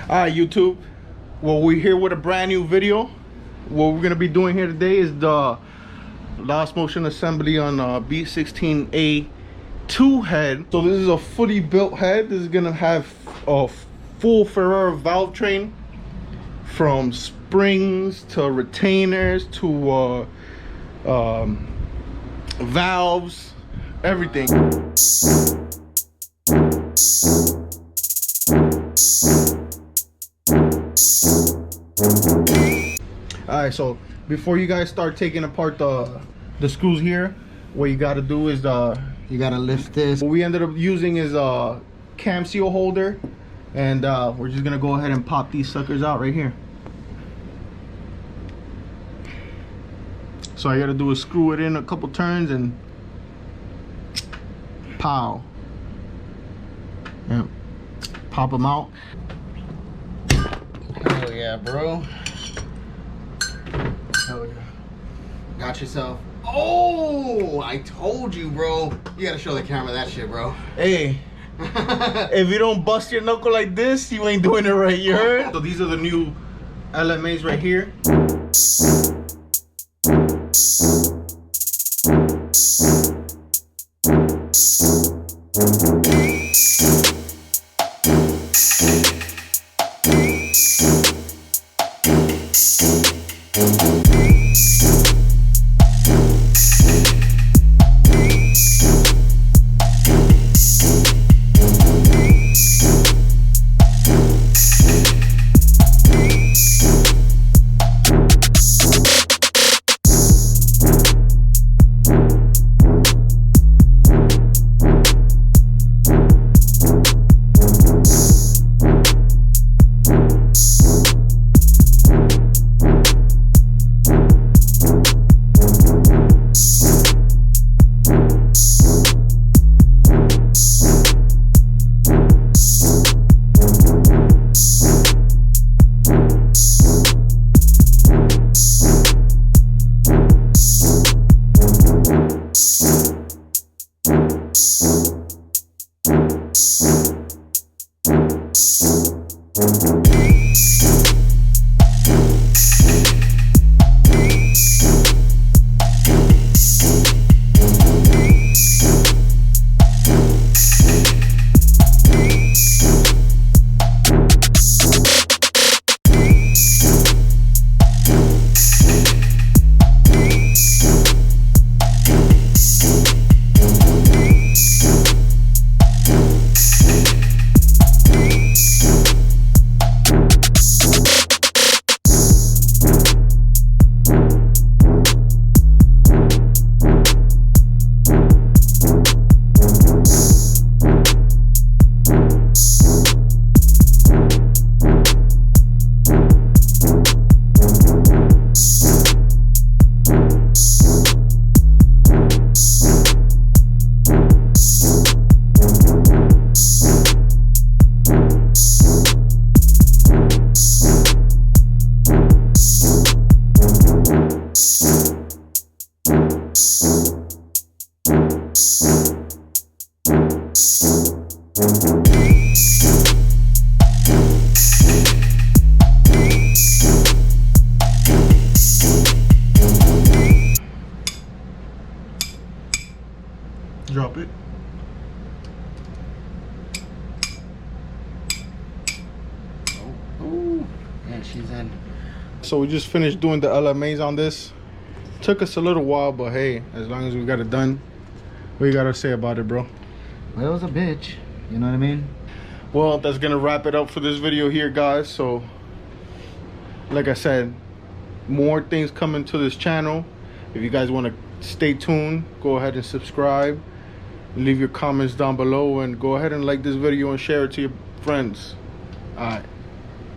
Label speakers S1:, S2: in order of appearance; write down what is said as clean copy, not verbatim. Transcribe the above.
S1: Alright, YouTube. Well, we're here with a brand new video. What we're gonna be doing here today is the lost motion assembly on B16A2 head. So this is a fully built head. This is gonna have a full Ferrari valve train, from springs to retainers to valves, everything. Alright, so before you guys start taking apart the screws here, what you got to do is you got to lift this. What we ended up using is a cam seal holder, and we're just gonna go ahead and pop these suckers out right here. So all you gotta do is screw it in a couple turns and pow. Yep. Pop them out.
S2: Hell yeah, bro. Hell yeah. Got yourself. Oh, I told you, bro. You gotta show the camera that shit, bro.
S1: Hey, if you don't bust your knuckle like this, you ain't doing it right, you heard? So these are the new LMAs right here. Drop it.
S2: Oh, yeah, she's in.
S1: So we just finished doing the LMAs on this. Took us a little while, but hey, as long as we got it done, what you gotta say about it, bro?
S2: Well, it was a bitch. You know what I mean?
S1: Well, that's gonna wrap it up for this video here, guys. So like I said, more things coming to this channel. If you guys want to stay tuned, go ahead and subscribe, leave your comments down below, and go ahead and like this video and share it to your friends. All right.